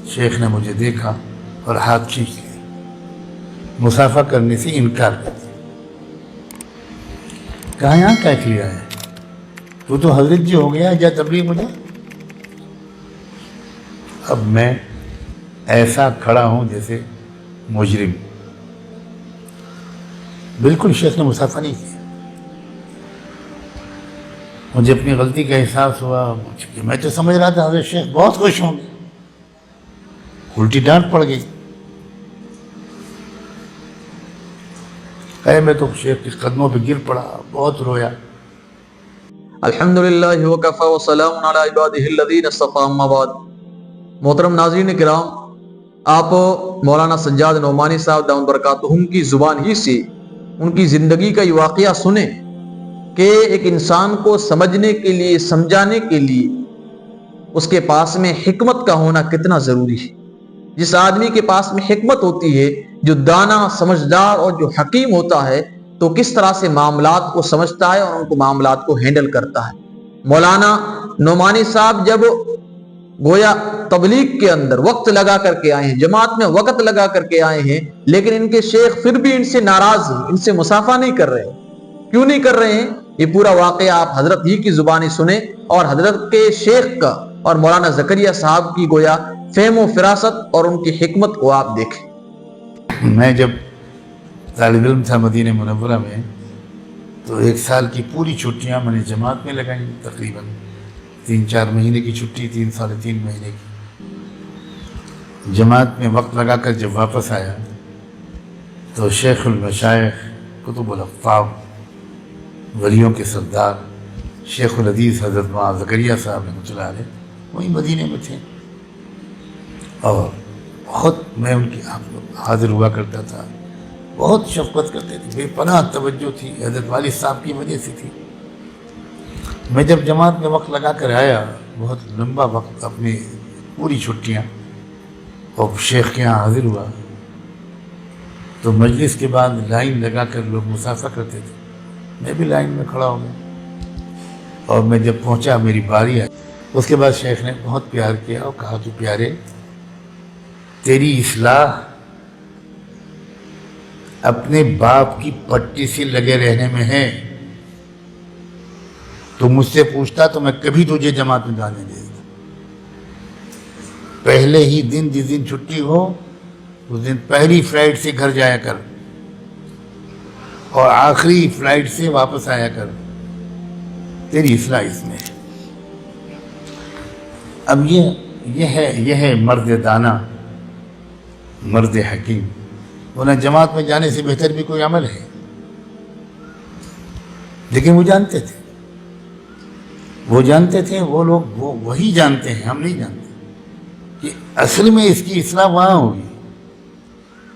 شیخ نے مجھے دیکھا اور ہاتھ کھینچ لیا، مصافحہ کرنے سے انکار کر دیا۔ کہا یہاں کیا کیا ہے، تو حضرت جی ہو گیا، جا تبلیغ مجھے۔ اب میں ایسا کھڑا ہوں جیسے مجرم، بالکل شیخ نے مصافحہ نہیں کیا۔ مجھے اپنی غلطی کا احساس ہوا، میں تو سمجھ رہا تھا حضرت شیخ بہت خوش ہوں گے، الٹی ڈانٹ پڑ گئی۔ میں تو شیخ کے قدموں پہ گر پڑا، بہت رویا۔ الحمدللہ وکفی وسلام علی عبادہ الذین اصطفی، اما بعد۔ محترم ناظرین کرام، آپ مولانا سجاد نعمانی صاحب دامت برکاتہم کی زبان ہی سے ان کی زندگی کا یہ واقعہ سنیں کہ ایک انسان کو سمجھنے کے لیے، سمجھانے کے لیے اس کے پاس میں حکمت کا ہونا کتنا ضروری ہے۔ جس آدمی کے پاس میں حکمت ہوتی ہے، جو دانا، سمجھدار اور جو حکیم ہوتا ہے، تو کس طرح سے معاملات کو سمجھتا ہے اور ان کو معاملات کو ہینڈل کرتا ہے۔ مولانا نعمانی صاحب جب گویا تبلیغ کے اندر وقت لگا کر کے آئے ہیں، جماعت میں وقت لگا کر کے آئے ہیں، لیکن ان کے شیخ پھر بھی ان سے ناراض ہیں، ان سے مصافحہ نہیں کر رہے۔ کیوں نہیں کر رہے ہیں؟ یہ پورا واقعہ آپ حضرت ہی کی زبانی سنیں اور حضرت کے شیخ کا اور مولانا زکریا صاحب کی گویا فہم و فراست اور ان کی حکمت کو آپ دیکھیں۔ میں جب طالب علم تھا مدینہ منورہ میں، تو 1 سال کی پوری چھٹیاں میں نے جماعت میں لگائیں، تقریباً 3-4 مہینے کی چھٹی، 3-3.5 مہینے کی جماعت میں وقت لگا کر جب واپس آیا تو شیخ المشائخ، قطب الافاق، ولیوں کے سردار شیخ الحدیث حضرت مولانا زکریا صاحب رحمۃ اللہ علیہ وہی مدینے میں تھے، اور بہت میں ان کی حاضر ہوا کرتا تھا، بہت شفقت کرتے تھے، بے پناہ توجہ تھی، حضرت والد صاحب کی وجہ سے تھی۔ میں جب جماعت میں وقت لگا کر آیا، بہت لمبا وقت، اپنی پوری چھٹیاں، اور شیخ کے یہاں حاضر ہوا، تو مجلس کے بعد لائن لگا کر لوگ مصافحہ کرتے تھے، میں بھی لائن میں کھڑا ہو گیا، اور میں جب پہنچا میری باری آئی، اس کے بعد شیخ نے بہت پیار کیا اور کہا تو پیارے، تیری اصلاح اپنے باپ کی پٹی سے لگے رہنے میں ہے، تو مجھ سے پوچھتا تو میں کبھی تجھے جماعت میں جانے دے دیتا۔ پہلے ہی دن، جس دن چھٹی ہو اس دن پہلی فلائٹ سے گھر جایا کر اور آخری فلائٹ سے واپس آیا کر، تیری اصلاح اس میں ہے۔ اب یہ ہے مرد دانا، مرد حکیم، ورنہ جماعت میں جانے سے بہتر بھی کوئی عمل ہے۔ لیکن وہ جانتے تھے، وہ لوگ وہی جانتے ہیں، ہم نہیں جانتے کہ اصل میں اس کی اصلاح وہاں ہوگی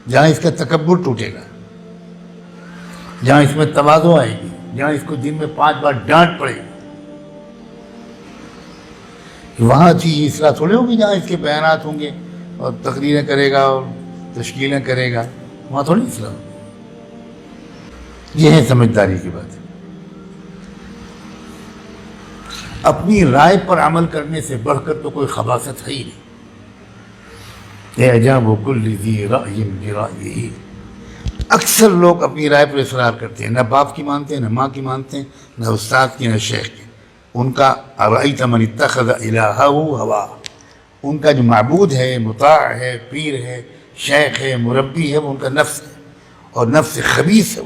جہاں اس کا تکبر ٹوٹے گا، جہاں اس میں تواضع آئے گی، جہاں اس کو دن میں 5 بار ڈانٹ پڑے گی۔ وہاں اچھی اصلاح تھوڑے ہوگی جہاں اس کے بیانات ہوں گے اور تقریریں کرے گا اور تشکیلیں کرے گا، وہاں تھوڑی اصلاح ہوگی۔ یہ ہے سمجھداری کی بات۔ اپنی رائے پر عمل کرنے سے بڑھ کر تو کوئی خباثت ہے ہی نہیں۔ اعجاب کل ذی رأی برأیہ، اکثر لوگ اپنی رائے پر اصرار کرتے ہیں، نہ باپ کی مانتے ہیں، نہ ماں کی مانتے ہیں، نہ استاد کی، نہ شیخ کی۔ ان کا ارأیت من اتخذ الہہ ہوا، ان کا جو معبود ہے، مطاع ہے، پیر ہے، شیخ ہے، مربی ہے، وہ ان کا نفس ہے، اور نفس خبیث ہے۔